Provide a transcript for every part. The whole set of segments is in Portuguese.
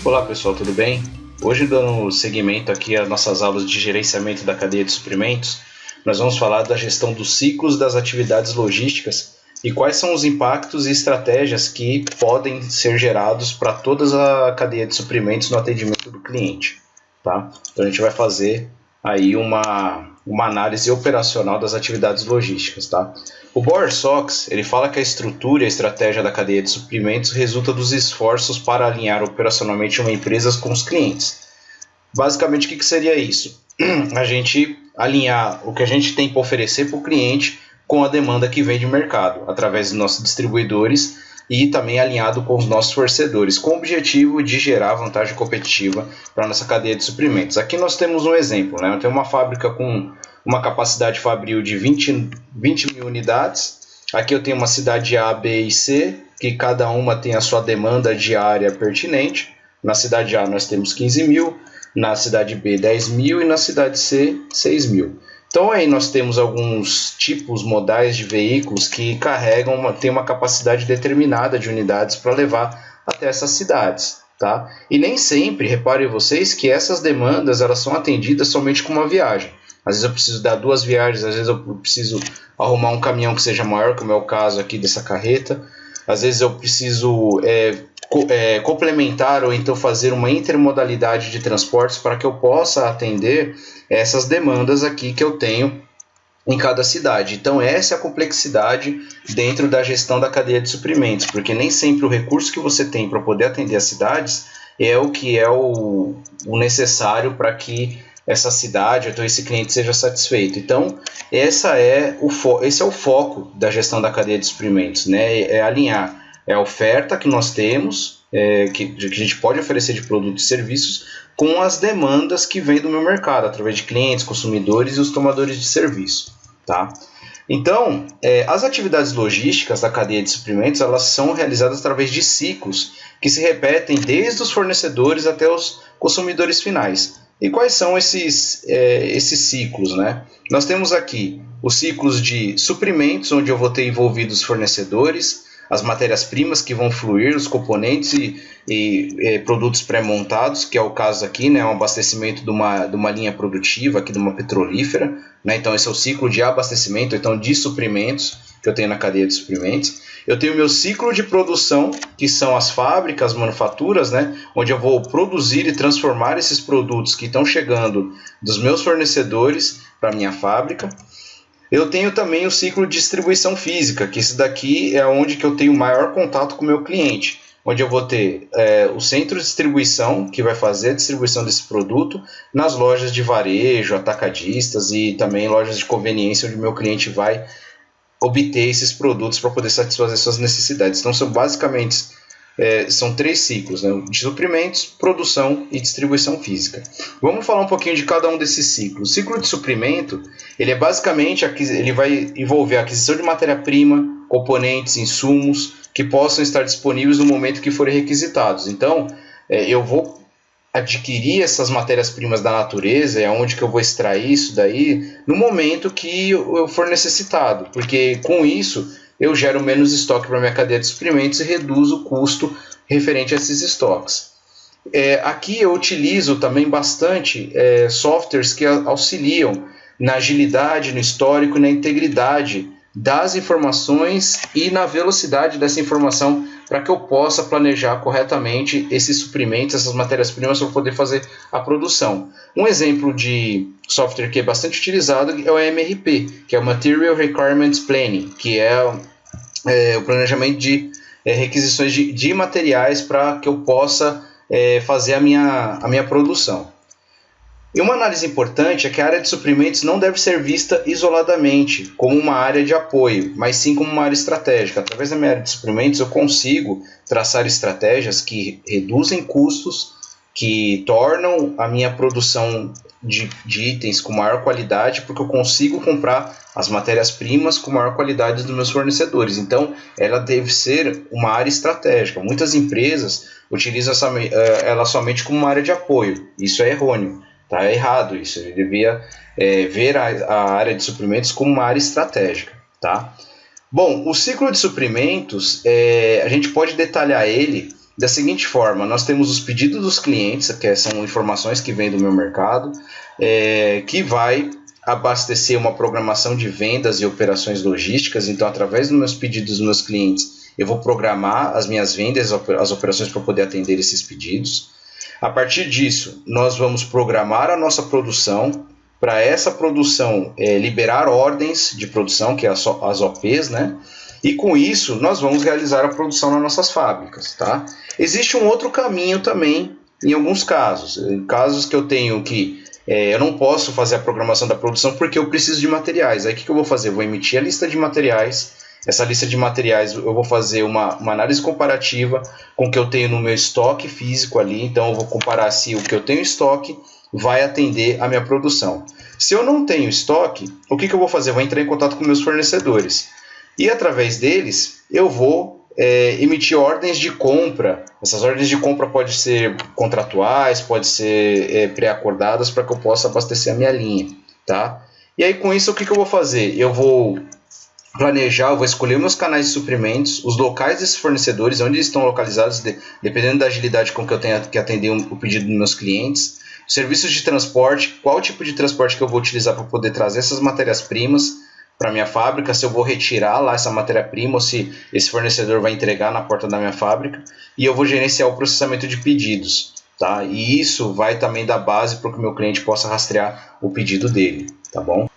Olá pessoal, tudo bem? Hoje, dando seguimento aqui às nossas aulas de gerenciamento da cadeia de suprimentos, nós vamos falar da gestão dos ciclos das atividades logísticas e quais são os impactos e estratégias que podem ser gerados para toda a cadeia de suprimentos no atendimento do cliente. Tá? Então a gente vai fazer aí uma análise operacional das atividades logísticas. Tá? O Bowersox, ele fala que a estrutura e a estratégia da cadeia de suprimentos resulta dos esforços para alinhar operacionalmente uma empresa com os clientes. Basicamente, o que seria isso? A gente alinhar o que a gente tem para oferecer para o cliente com a demanda que vem de mercado, através dos nossos distribuidores e também alinhado com os nossos fornecedores, com o objetivo de gerar vantagem competitiva para a nossa cadeia de suprimentos. Aqui nós temos um exemplo, né? Eu tenho uma fábrica com uma capacidade fabril de 20 mil unidades. Aqui eu tenho uma cidade A, B e C, que cada uma tem a sua demanda diária pertinente. Na cidade A nós temos 15 mil, na cidade B 10 mil e na cidade C 6 mil. Então aí nós temos alguns tipos modais de veículos que têm uma capacidade determinada de unidades para levar até essas cidades. Tá? E nem sempre, reparem vocês, que essas demandas elas são atendidas somente com uma viagem. Às vezes eu preciso dar 2 viagens, às vezes eu preciso arrumar um caminhão que seja maior, como é o caso aqui dessa carreta. Às vezes eu preciso complementar ou então fazer uma intermodalidade de transportes para que eu possa atender essas demandas aqui que eu tenho em cada cidade. Então essa é a complexidade dentro da gestão da cadeia de suprimentos, porque nem sempre o recurso que você tem para poder atender as cidades é o que é o necessário para que essa cidade ou então esse cliente seja satisfeito. Então esse é o foco da gestão da cadeia de suprimentos, né? É alinhar a oferta que nós temos, que a gente pode oferecer de produtos e serviços, com as demandas que vêm do meu mercado, através de clientes, consumidores e os tomadores de serviço. Tá? Então, as atividades logísticas da cadeia de suprimentos elas são realizadas através de ciclos que se repetem desde os fornecedores até os consumidores finais. E quais são esses ciclos? Né? Nós temos aqui os ciclos de suprimentos, onde eu vou ter envolvidos os fornecedores, as matérias-primas que vão fluir, os componentes e produtos pré-montados, que é o caso aqui, né, um abastecimento de uma linha produtiva, aqui de uma petrolífera. Né, então esse é o ciclo de abastecimento, então de suprimentos, que eu tenho na cadeia de suprimentos. Eu tenho o meu ciclo de produção, que são as fábricas, as manufaturas, né, onde eu vou produzir e transformar esses produtos que estão chegando dos meus fornecedores para a minha fábrica. Eu tenho também o ciclo de distribuição física, que esse daqui é onde que eu tenho maior contato com o meu cliente, onde eu vou ter o centro de distribuição, que vai fazer a distribuição desse produto, nas lojas de varejo, atacadistas e também lojas de conveniência, onde o meu cliente vai obter esses produtos para poder satisfazer suas necessidades. Então, são 3 ciclos, né? De suprimentos, produção e distribuição física. Vamos falar um pouquinho de cada um desses ciclos. O ciclo de suprimento, ele é basicamente, ele vai envolver a aquisição de matéria-prima, componentes, insumos, que possam estar disponíveis no momento que forem requisitados. Então, eu vou adquirir essas matérias-primas da natureza, é onde que eu vou extrair isso daí, no momento que eu for necessitado, porque com isso eu gero menos estoque para a minha cadeia de suprimentos e reduzo o custo referente a esses estoques. Aqui eu utilizo também bastante softwares que auxiliam na agilidade, no histórico e na integridade das informações e na velocidade dessa informação para que eu possa planejar corretamente esses suprimentos, essas matérias-primas para poder fazer a produção. Um exemplo de software que é bastante utilizado é o MRP, que é o Material Requirements Planning, que é o planejamento de requisições de materiais para que eu possa fazer a minha produção. E uma análise importante é que a área de suprimentos não deve ser vista isoladamente, como uma área de apoio, mas sim como uma área estratégica. Através da minha área de suprimentos, eu consigo traçar estratégias que reduzem custos, que tornam a minha produção de itens com maior qualidade, porque eu consigo comprar as matérias-primas com maior qualidade dos meus fornecedores. Então, ela deve ser uma área estratégica. Muitas empresas utilizam ela somente como uma área de apoio. Isso é errôneo. Está errado isso, ele devia ver a área de suprimentos como uma área estratégica. Tá? Bom, o ciclo de suprimentos, a gente pode detalhar ele da seguinte forma: nós temos os pedidos dos clientes, que são informações que vêm do meu mercado, que vai abastecer uma programação de vendas e operações logísticas. Então, através dos meus pedidos dos meus clientes, eu vou programar as minhas vendas, as operações para poder atender esses pedidos. A partir disso, nós vamos programar a nossa produção, para essa produção liberar ordens de produção, que é as OPs, né? E com isso, nós vamos realizar a produção nas nossas fábricas, tá? Existe um outro caminho também, em alguns casos. Em casos que eu tenho que eu não posso fazer a programação da produção porque eu preciso de materiais. Aí o que eu vou fazer? Eu vou emitir a lista de materiais. Essa lista de materiais eu vou fazer uma análise comparativa com o que eu tenho no meu estoque físico ali. Então eu vou comparar se o que eu tenho em estoque vai atender a minha produção. Se eu não tenho estoque, o que eu vou fazer? Eu vou entrar em contato com meus fornecedores. E através deles eu vou emitir ordens de compra. Essas ordens de compra podem ser contratuais, podem ser pré-acordadas para que eu possa abastecer a minha linha, tá? E aí com isso o que eu vou fazer? Eu vou planejar, eu vou escolher meus canais de suprimentos, os locais desses fornecedores, onde eles estão localizados, dependendo da agilidade com que eu tenho que atender o pedido dos meus clientes, serviços de transporte, qual tipo de transporte que eu vou utilizar para poder trazer essas matérias-primas para minha fábrica, se eu vou retirar lá essa matéria-prima ou se esse fornecedor vai entregar na porta da minha fábrica, e eu vou gerenciar o processamento de pedidos, tá? E isso vai também dar base para que o meu cliente possa rastrear o pedido dele, tá bom?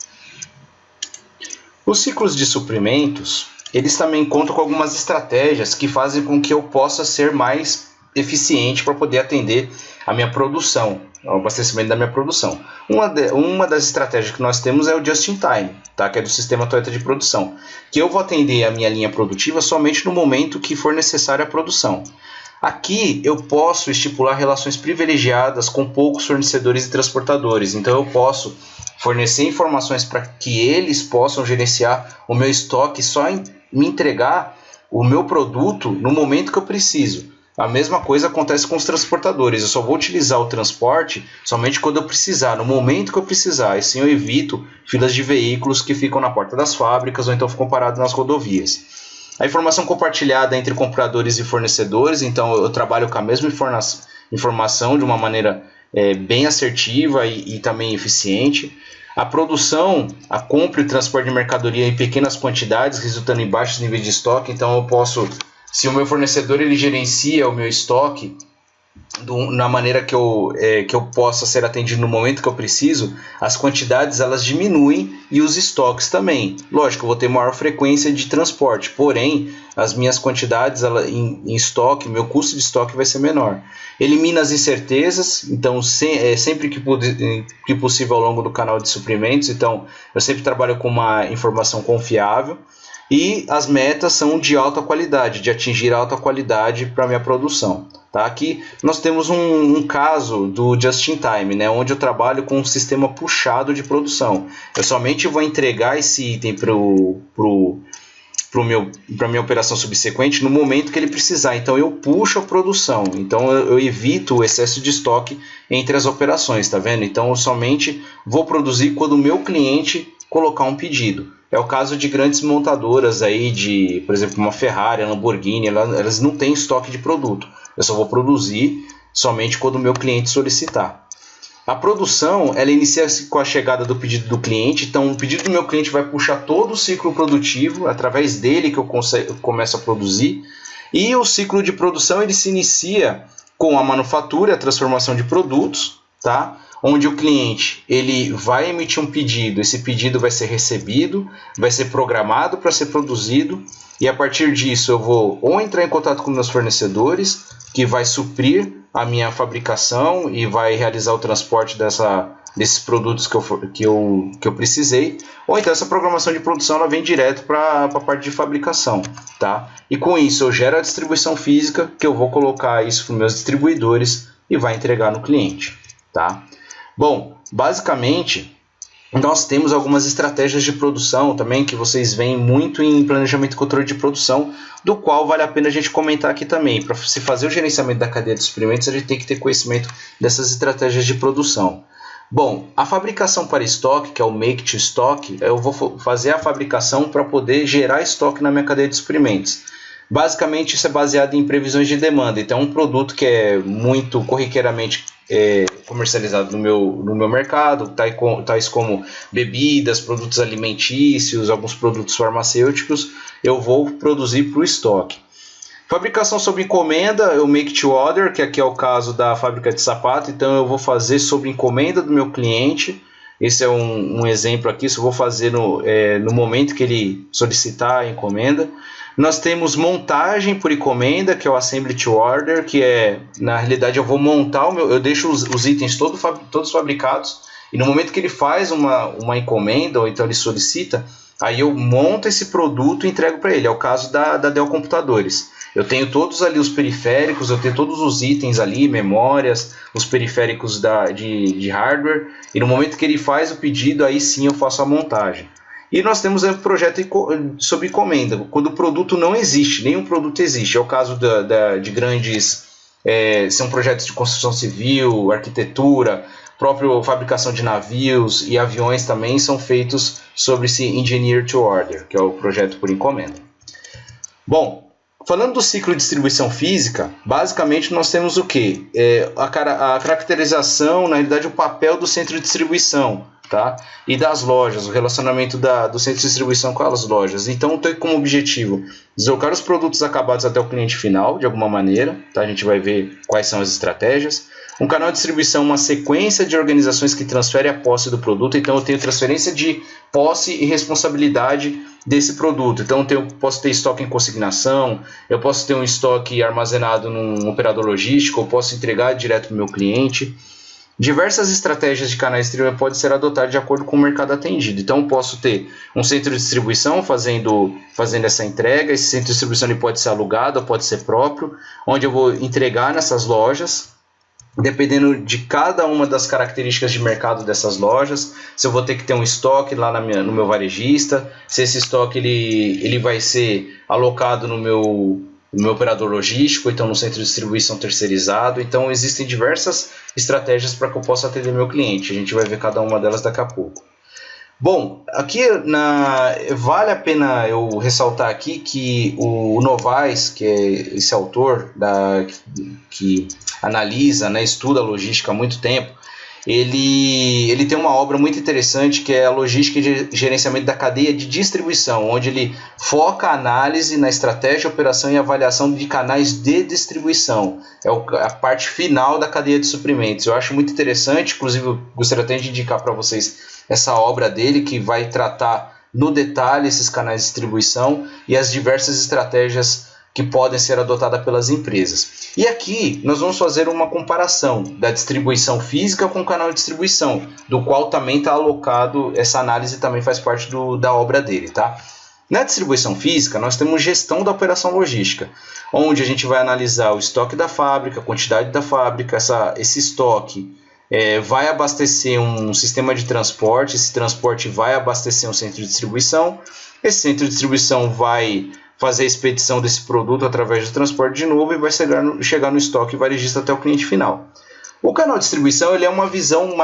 Os ciclos de suprimentos, eles também contam com algumas estratégias que fazem com que eu possa ser mais eficiente para poder atender a minha produção, o abastecimento da minha produção. Uma das estratégias que nós temos é o Just-in-Time, tá? Que é do sistema Toyota de produção, que eu vou atender a minha linha produtiva somente no momento que for necessária a produção. Aqui eu posso estipular relações privilegiadas com poucos fornecedores e transportadores, então eu posso fornecer informações para que eles possam gerenciar o meu estoque e só me entregar o meu produto no momento que eu preciso. A mesma coisa acontece com os transportadores. Eu só vou utilizar o transporte somente quando eu precisar, no momento que eu precisar. E assim eu evito filas de veículos que ficam na porta das fábricas ou então ficam parados nas rodovias. A informação compartilhada entre compradores e fornecedores. Então eu trabalho com a mesma informação de uma maneira bem assertiva e também eficiente. A produção, a compra e o transporte de mercadoria em pequenas quantidades, resultando em baixos níveis de estoque. Então eu posso... Se o meu fornecedor ele gerencia o meu estoque na maneira que eu possa ser atendido no momento que eu preciso, as quantidades elas diminuem e os estoques também. Lógico, eu vou ter maior frequência de transporte, porém as minhas quantidades em estoque, meu custo de estoque vai ser menor. Elimina as incertezas, então sempre que possível ao longo do canal de suprimentos, então eu sempre trabalho com uma informação confiável. E as metas são de alta qualidade, de atingir alta qualidade para a minha produção. Tá? Aqui nós temos um caso do Just-in-Time, né, onde eu trabalho com um sistema puxado de produção. Eu somente vou entregar esse item para a minha operação subsequente no momento que ele precisar. Então eu puxo a produção, então eu evito o excesso de estoque entre as operações, tá vendo? Então eu somente vou produzir quando o meu cliente colocar um pedido. É o caso de grandes montadoras aí, por exemplo, uma Ferrari, a Lamborghini, elas não têm estoque de produto. Eu só vou produzir somente quando o meu cliente solicitar. A produção, ela inicia-se com a chegada do pedido do cliente. Então, o pedido do meu cliente vai puxar todo o ciclo produtivo, através dele que eu começo a produzir. E o ciclo de produção, ele se inicia com a manufatura, a transformação de produtos, tá? Onde o cliente ele vai emitir um pedido, esse pedido vai ser recebido, vai ser programado para ser produzido, e a partir disso eu vou ou entrar em contato com meus fornecedores, que vai suprir a minha fabricação e vai realizar o transporte desses produtos que eu precisei, ou então essa programação de produção ela vem direto para a parte de fabricação, tá? E com isso eu gero a distribuição física, que eu vou colocar isso para os meus distribuidores e vai entregar no cliente, tá? Bom, basicamente, nós temos algumas estratégias de produção também que vocês veem muito em planejamento e controle de produção, do qual vale a pena a gente comentar aqui também. Para se fazer o gerenciamento da cadeia de suprimentos, a gente tem que ter conhecimento dessas estratégias de produção. Bom, a fabricação para estoque, que é o make to stock, eu vou fazer a fabricação para poder gerar estoque na minha cadeia de suprimentos. Basicamente, isso é baseado em previsões de demanda. Então, um produto que é muito corriqueiramente comercializado no meu mercado, tais como bebidas, produtos alimentícios, alguns produtos farmacêuticos, eu vou produzir para o estoque. Fabricação sob encomenda, eu make to order, que aqui é o caso da fábrica de sapato, então eu vou fazer sob encomenda do meu cliente. Esse é um exemplo aqui, isso eu vou fazer no momento que ele solicitar a encomenda. Nós temos montagem por encomenda, que é o assembly to order, que é, na realidade, eu vou montar eu deixo os itens todos fabricados, e no momento que ele faz uma encomenda, ou então ele solicita, aí eu monto esse produto e entrego para ele. É o caso da Dell Computadores. Eu tenho todos ali os periféricos, eu tenho todos os itens ali, memórias, os periféricos de hardware, e no momento que ele faz o pedido, aí sim eu faço a montagem. E nós temos o projeto sob encomenda, quando o produto não existe, nenhum produto existe. É o caso de grandes, são projetos de construção civil, arquitetura, própria fabricação de navios e aviões também são feitos sobre esse Engineer to Order, que é o projeto por encomenda. Bom, falando do ciclo de distribuição física, basicamente nós temos o quê? A caracterização, na realidade, o papel do centro de distribuição, tá? E das lojas, o relacionamento do centro de distribuição com as lojas. Então, tem como objetivo deslocar os produtos acabados até o cliente final, de alguma maneira, tá? A gente vai ver quais são as estratégias. Um canal de distribuição, uma sequência de organizações que transfere a posse do produto. Então, eu tenho transferência de posse e responsabilidade desse produto. Então, eu posso ter estoque em consignação, eu posso ter um estoque armazenado num operador logístico, eu posso entregar direto para o meu cliente. Diversas estratégias de canais de distribuição podem ser adotadas de acordo com o mercado atendido. Então, eu posso ter um centro de distribuição fazendo essa entrega. Esse centro de distribuição ele pode ser alugado ou pode ser próprio, onde eu vou entregar nessas lojas, dependendo de cada uma das características de mercado dessas lojas. Se eu vou ter que ter um estoque lá no meu varejista, se esse estoque ele vai ser alocado no meu operador logístico, então no centro de distribuição terceirizado. Então existem diversas estratégias para que eu possa atender meu cliente. A gente vai ver cada uma delas daqui a pouco. Bom, aqui vale a pena eu ressaltar aqui que o Novaes, que é esse autor que analisa, né, estuda a logística há muito tempo, ele tem uma obra muito interessante que é a logística e gerenciamento da cadeia de distribuição, onde ele foca a análise na estratégia, operação e avaliação de canais de distribuição. É a parte final da cadeia de suprimentos. Eu acho muito interessante, inclusive eu gostaria até de indicar para vocês essa obra dele, que vai tratar no detalhe esses canais de distribuição e as diversas estratégias que podem ser adotadas pelas empresas. E aqui nós vamos fazer uma comparação da distribuição física com o canal de distribuição, do qual também está alocado, essa análise também faz parte da obra dele, tá? Na distribuição física, nós temos gestão da operação logística, onde a gente vai analisar o estoque da fábrica, a quantidade da fábrica, esse estoque vai abastecer um sistema de transporte, esse transporte vai abastecer um centro de distribuição, esse centro de distribuição vai fazer a expedição desse produto através do transporte de novo e vai chegar no estoque varejista até o cliente final. O canal de distribuição ele é uma visão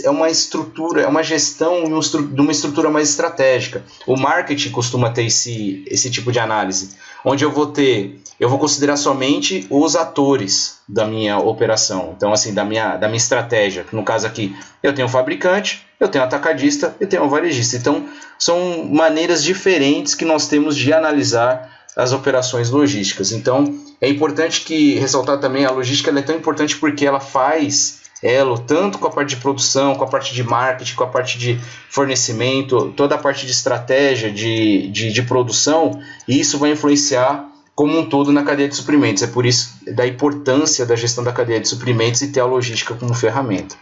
é uma estrutura, é uma gestão de uma estrutura mais estratégica. O marketing costuma ter esse tipo de análise, onde eu vou considerar somente os atores da minha operação, então assim, da minha estratégia. No caso aqui, eu tenho um fabricante, eu tenho um atacadista e tenho um varejista. Então, são maneiras diferentes que nós temos de analisar as operações logísticas. Então, é importante ressaltar também, a logística ela é tão importante porque ela faz elo tanto com a parte de produção, com a parte de marketing, com a parte de fornecimento, toda a parte de estratégia de produção, e isso vai influenciar como um todo na cadeia de suprimentos. É por isso da importância da gestão da cadeia de suprimentos e ter a logística como ferramenta,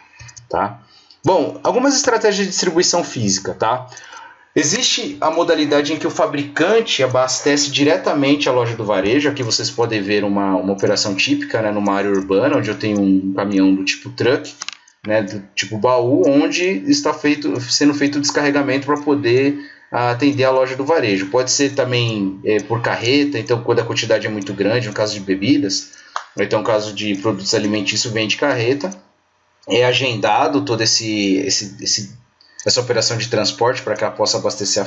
tá? Bom, algumas estratégias de distribuição física, tá? Existe a modalidade em que o fabricante abastece diretamente a loja do varejo. Aqui vocês podem ver uma operação típica, né, numa área urbana, onde eu tenho um caminhão do tipo truck, né, do tipo baú, onde está sendo feito o descarregamento para poder atender a loja do varejo. Pode ser também por carreta, então quando a quantidade é muito grande, no caso de bebidas, ou então no caso de produtos alimentícios, vem de carreta. É agendado toda essa operação de transporte para que ela possa abastecer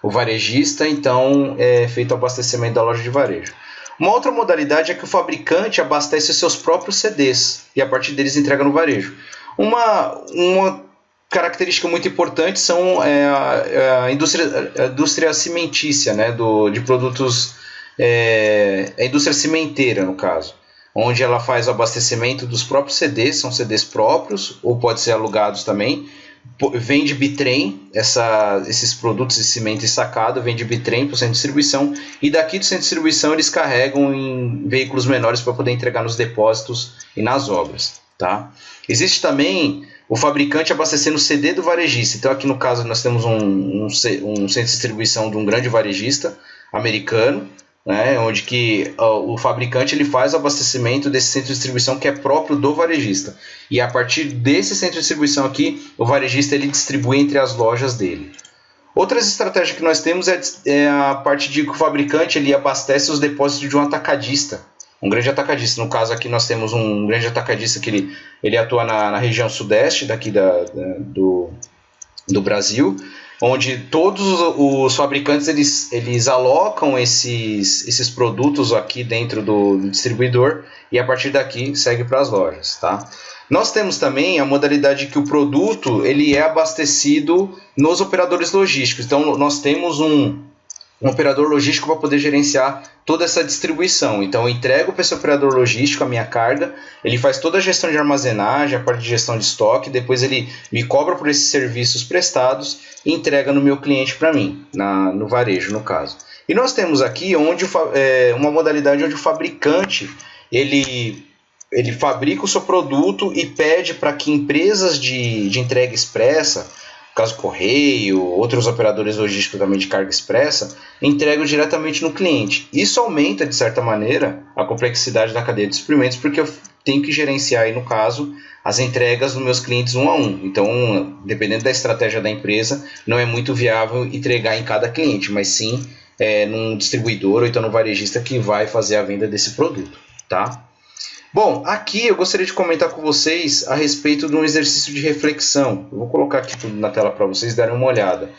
o varejista, então é feito o abastecimento da loja de varejo. Uma outra modalidade é que o fabricante abastece os seus próprios CDs e a partir deles entrega no varejo. Uma característica muito importante são a indústria cimentícia, né, de produtos, a indústria cimenteira, no caso, onde ela faz o abastecimento dos próprios CDs, são CDs próprios, ou pode ser alugados também, vende bitrem, esses produtos de cimento ensacado, vende bitrem para o centro de distribuição, e daqui do centro de distribuição eles carregam em veículos menores para poder entregar nos depósitos e nas obras. Tá? Existe também o fabricante abastecendo o CD do varejista. Então aqui no caso nós temos um centro de distribuição de um grande varejista americano, né, onde que o fabricante ele faz o abastecimento desse centro de distribuição que é próprio do varejista. E a partir desse centro de distribuição aqui, o varejista ele distribui entre as lojas dele. Outras estratégias que nós temos é a parte de que o fabricante ele abastece os depósitos de um atacadista. Um grande atacadista. No caso aqui nós temos um grande atacadista que ele atua na região sudeste daqui do Brasil, onde todos os fabricantes eles alocam esses produtos aqui dentro do distribuidor e a partir daqui segue para as lojas. Tá? Nós temos também a modalidade que o produto ele é abastecido nos operadores logísticos. Então nós temos um operador logístico para poder gerenciar toda essa distribuição. Então eu entrego para esse operador logístico a minha carga, ele faz toda a gestão de armazenagem, a parte de gestão de estoque, depois ele me cobra por esses serviços prestados e entrega no meu cliente para mim, no varejo no caso. E nós temos aqui uma modalidade onde o fabricante ele fabrica o seu produto e pede para que empresas de entrega expressa, caso Correio, outros operadores logísticos também de carga expressa, entregam diretamente no cliente. Isso aumenta, de certa maneira, a complexidade da cadeia de suprimentos, porque eu tenho que gerenciar, aí, no caso, as entregas dos meus clientes um a um. Então, dependendo da estratégia da empresa, não é muito viável entregar em cada cliente, mas sim num distribuidor ou então no varejista que vai fazer a venda desse produto. Tá? Bom, aqui eu gostaria de comentar com vocês a respeito de um exercício de reflexão. Eu vou colocar aqui tudo na tela para vocês darem uma olhada.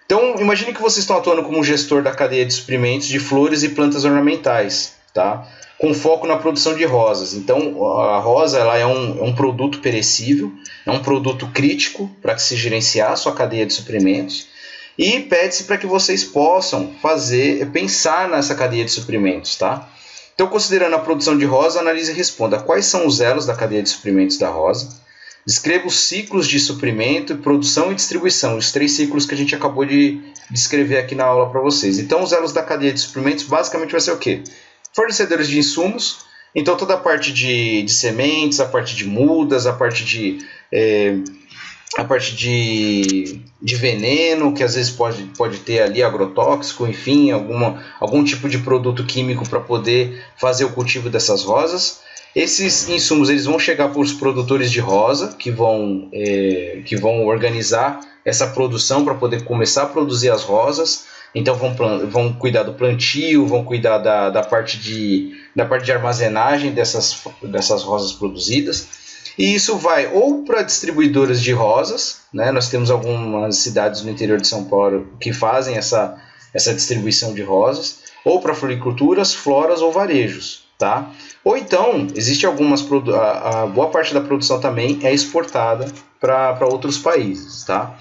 Então, imagine que vocês estão atuando como gestor da cadeia de suprimentos de flores e plantas ornamentais, tá? Com foco na produção de rosas. Então, a rosa ela é um produto perecível, é um produto crítico para que se gerenciar a sua cadeia de suprimentos. E pede-se para que vocês possam pensar nessa cadeia de suprimentos, tá? Então, considerando a produção de rosa, analise e responda quais são os elos da cadeia de suprimentos da rosa. Descreva os ciclos de suprimento, produção e distribuição, os 3 ciclos que a gente acabou de descrever aqui na aula para vocês. Então, os elos da cadeia de suprimentos basicamente vai ser o quê? Fornecedores de insumos, então toda a parte de sementes, a parte de mudas, a parte de veneno, que às vezes pode ter ali agrotóxico, enfim, algum tipo de produto químico para poder fazer o cultivo dessas rosas. Esses insumos eles vão chegar para os produtores de rosa, que vão organizar essa produção para poder começar a produzir as rosas. Então vão cuidar do plantio, vão cuidar da parte de armazenagem dessas rosas produzidas. E isso vai ou para distribuidoras de rosas, né? Nós temos algumas cidades no interior de São Paulo que fazem essa distribuição de rosas, ou para floriculturas, floras ou varejos. Tá? Ou então, existe a boa parte da produção também é exportada para outros países. Tá?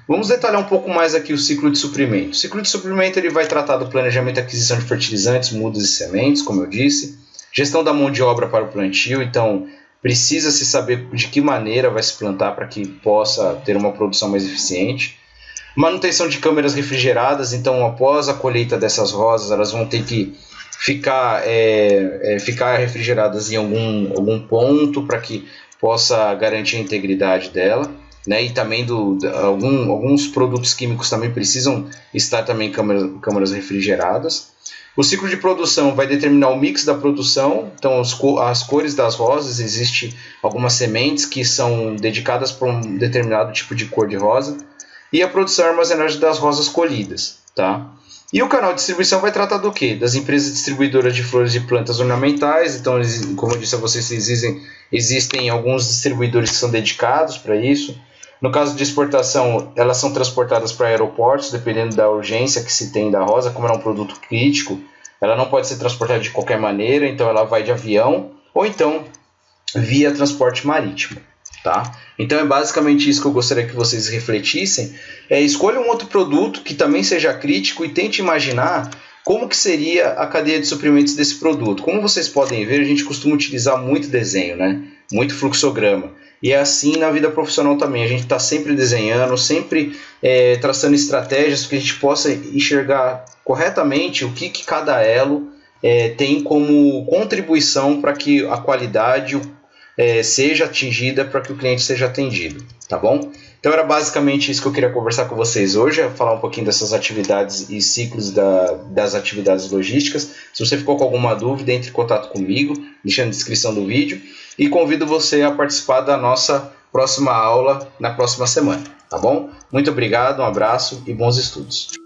Vamos detalhar um pouco mais aqui o ciclo de suprimento. O ciclo de suprimento ele vai tratar do planejamento e aquisição de fertilizantes, mudas e sementes, como eu disse, gestão da mão de obra para o plantio, então precisa-se saber de que maneira vai se plantar para que possa ter uma produção mais eficiente. Manutenção de câmeras refrigeradas, então após a colheita dessas rosas, elas vão ter que ficar refrigeradas em algum ponto para que possa garantir a integridade dela. Né? E também alguns produtos químicos também precisam estar também em câmaras refrigeradas. O ciclo de produção vai determinar o mix da produção, então as cores das rosas, existem algumas sementes que são dedicadas para um determinado tipo de cor de rosa, e a produção e armazenagem das rosas colhidas. Tá? E o canal de distribuição vai tratar do quê? Das empresas distribuidoras de flores e plantas ornamentais, então, como eu disse a vocês, existem alguns distribuidores que são dedicados para isso. No caso de exportação, elas são transportadas para aeroportos, dependendo da urgência que se tem da rosa, como ela é um produto crítico, ela não pode ser transportada de qualquer maneira, então ela vai de avião ou então via transporte marítimo. Tá? Então é basicamente isso que eu gostaria que vocês refletissem. Escolha um outro produto que também seja crítico e tente imaginar como que seria a cadeia de suprimentos desse produto. Como vocês podem ver, a gente costuma utilizar muito desenho, né? Muito fluxograma. E é assim na vida profissional também. A gente está sempre desenhando, sempre traçando estratégias para que a gente possa enxergar corretamente o que cada elo tem como contribuição para que a qualidade seja atingida, para que o cliente seja atendido, tá bom? Então era basicamente isso que eu queria conversar com vocês hoje, falar um pouquinho dessas atividades e ciclos das atividades logísticas. Se você ficou com alguma dúvida, entre em contato comigo, deixando na descrição do vídeo, e convido você a participar da nossa próxima aula na próxima semana, tá bom? Muito obrigado, um abraço e bons estudos.